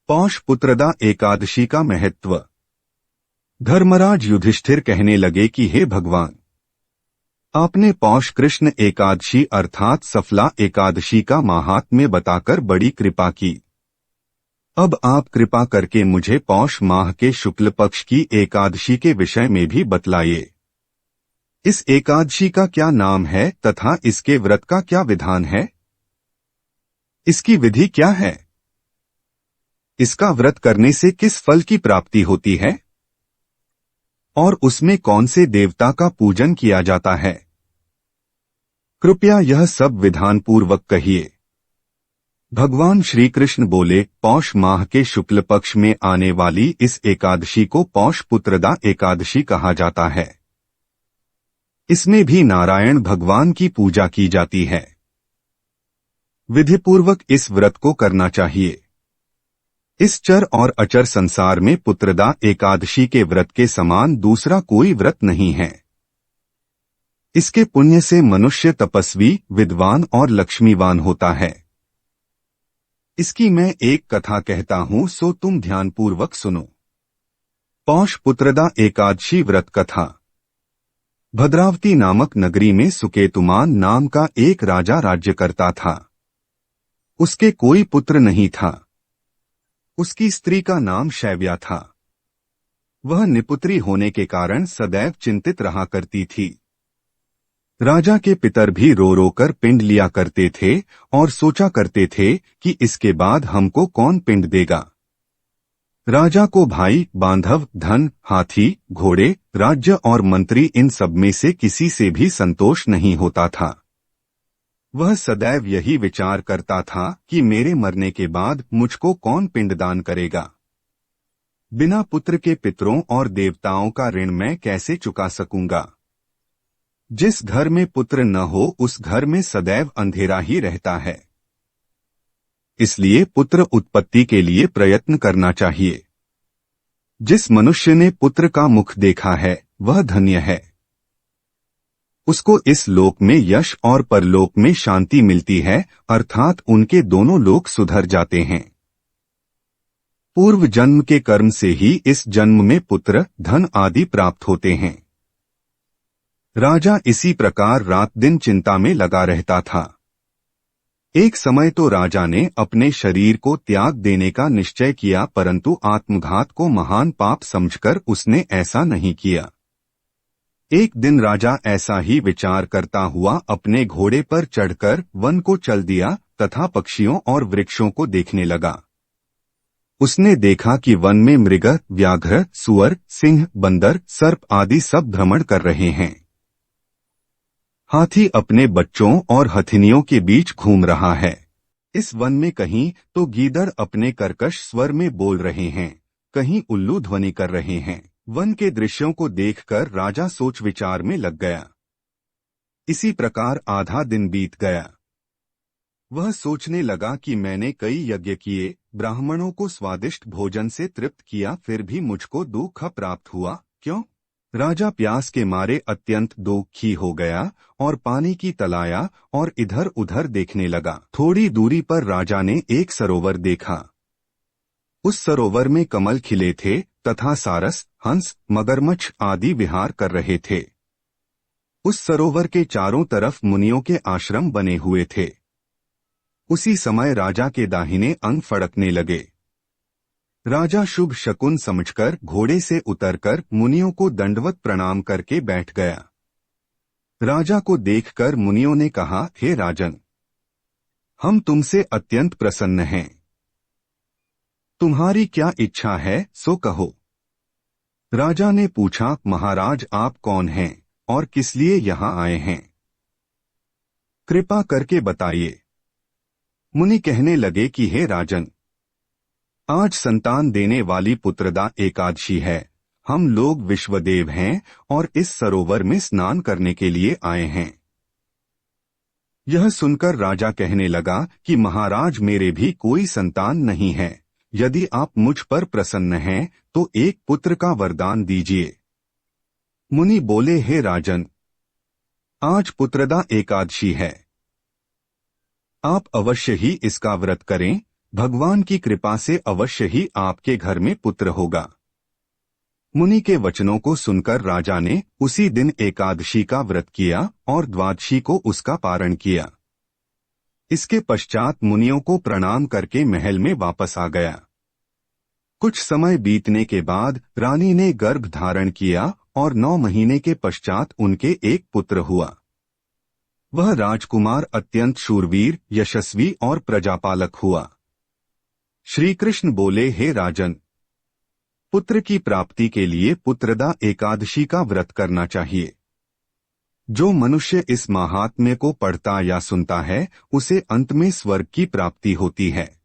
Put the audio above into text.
पौष पुत्रदा एकादशी का महत्व। धर्मराज युधिष्ठिर कहने लगे कि हे भगवान, आपने पौष कृष्ण एकादशी अर्थात सफला एकादशी का माहात्म्य बताकर बड़ी कृपा की। अब आप कृपा करके मुझे पौष माह के शुक्ल पक्ष की एकादशी के विषय में भी बतलाइए। इस एकादशी का क्या नाम है तथा इसके व्रत का क्या विधान है? इसकी विधि क्या है? इसका व्रत करने से किस फल की प्राप्ति होती है और उसमें कौन से देवता का पूजन किया जाता है? कृपया यह सब विधान पूर्वक कहिए। भगवान श्री कृष्ण बोले, पौष माह के शुक्ल पक्ष में आने वाली इस एकादशी को पौष पुत्रदा एकादशी कहा जाता है। इसमें भी नारायण भगवान की पूजा की जाती है। विधिपूर्वक इस व्रत को करना चाहिए। इस चर और अचर संसार में पुत्रदा एकादशी के व्रत के समान दूसरा कोई व्रत नहीं है। इसके पुण्य से मनुष्य तपस्वी, विद्वान और लक्ष्मीवान होता है। इसकी मैं एक कथा कहता हूं, सो तुम ध्यानपूर्वक सुनो। पौष पुत्रदा एकादशी व्रत कथा। भद्रावती नामक नगरी में सुकेतुमान नाम का एक राजा राज्य करता था। उसके कोई पुत्र नहीं था। उसकी स्त्री का नाम शैव्या था। वह निपुत्री होने के कारण सदैव चिंतित रहा करती थी। राजा के पितर भी रो रो कर पिंड लिया करते थे और सोचा करते थे कि इसके बाद हमको कौन पिंड देगा। राजा को भाई, बांधव, धन, हाथी, घोड़े, राज्य और मंत्री इन सब में से किसी से भी संतोष नहीं होता था। वह सदैव यही विचार करता था कि मेरे मरने के बाद मुझको कौन पिंडदान करेगा। बिना पुत्र के पितरों और देवताओं का ऋण मैं कैसे चुका सकूंगा। जिस घर में पुत्र न हो उस घर में सदैव अंधेरा ही रहता है। इसलिए पुत्र उत्पत्ति के लिए प्रयत्न करना चाहिए। जिस मनुष्य ने पुत्र का मुख देखा है वह धन्य है। उसको इस लोक में यश और परलोक में शांति मिलती है, अर्थात उनके दोनों लोक सुधर जाते हैं। पूर्व जन्म के कर्म से ही इस जन्म में पुत्र, धन आदि प्राप्त होते हैं। राजा इसी प्रकार रात दिन चिंता में लगा रहता था। एक समय तो राजा ने अपने शरीर को त्याग देने का निश्चय किया, परंतु आत्मघात को महान पाप समझकर उसने ऐसा नहीं किया। एक दिन राजा ऐसा ही विचार करता हुआ अपने घोड़े पर चढ़कर वन को चल दिया तथा पक्षियों और वृक्षों को देखने लगा। उसने देखा कि वन में मृग, व्याघ्र, सुअर, सिंह, बंदर, सर्प आदि सब भ्रमण कर रहे हैं। हाथी अपने बच्चों और हथिनियों के बीच घूम रहा है। इस वन में कहीं तो गीदड़ अपने कर्कश स्वर में बोल रहे हैं, कहीं उल्लू ध्वनि कर रहे हैं। वन के दृश्यों को देखकर राजा सोच विचार में लग गया। इसी प्रकार आधा दिन बीत गया। वह सोचने लगा कि मैंने कई यज्ञ किए, ब्राह्मणों को स्वादिष्ट भोजन से तृप्त किया, फिर भी मुझको दुख प्राप्त हुआ, क्यों? राजा प्यास के मारे अत्यंत दुखी हो गया और पानी की तलाया और इधर उधर देखने लगा। थोड़ी दूरी पर राजा ने एक सरोवर देखा। उस सरोवर में कमल खिले थे तथा सारस, हंस, मगरमच्छ आदि विहार कर रहे थे। उस सरोवर के चारों तरफ मुनियों के आश्रम बने हुए थे। उसी समय राजा के दाहिने अंग फड़कने लगे। राजा शुभ शकुन समझकर घोड़े से उतरकर मुनियों को दंडवत प्रणाम करके बैठ गया। राजा को देखकर मुनियों ने कहा, हे राजन, हम तुमसे अत्यंत प्रसन्न हैं। तुम्हारी क्या इच्छा है सो कहो। राजा ने पूछा, महाराज आप कौन हैं और किस लिए यहाँ आए हैं? कृपा करके बताइए। मुनि कहने लगे कि हे राजन, आज संतान देने वाली पुत्रदा एकादशी है। हम लोग विश्वदेव हैं और इस सरोवर में स्नान करने के लिए आए हैं। यह सुनकर राजा कहने लगा कि महाराज मेरे भी कोई संतान नहीं है। यदि आप मुझ पर प्रसन्न हैं तो एक पुत्र का वरदान दीजिए। मुनि बोले, हे राजन, आज पुत्रदा एकादशी है। आप अवश्य ही इसका व्रत करें, भगवान की कृपा से अवश्य ही आपके घर में पुत्र होगा। मुनि के वचनों को सुनकर राजा ने उसी दिन एकादशी का व्रत किया और द्वादशी को उसका पारण किया। इसके पश्चात मुनियों को प्रणाम करके महल में वापस आ गया। कुछ समय बीतने के बाद रानी ने गर्भ धारण किया और 9 महीने के पश्चात उनके एक पुत्र हुआ। वह राजकुमार अत्यंत शूरवीर, यशस्वी और प्रजापालक हुआ। श्री कृष्ण बोले, हे राजन, पुत्र की प्राप्ति के लिए पुत्रदा एकादशी का व्रत करना चाहिए। जो मनुष्य इस महात्म्य को पढ़ता या सुनता है उसे अंत में स्वर्ग की प्राप्ति होती है।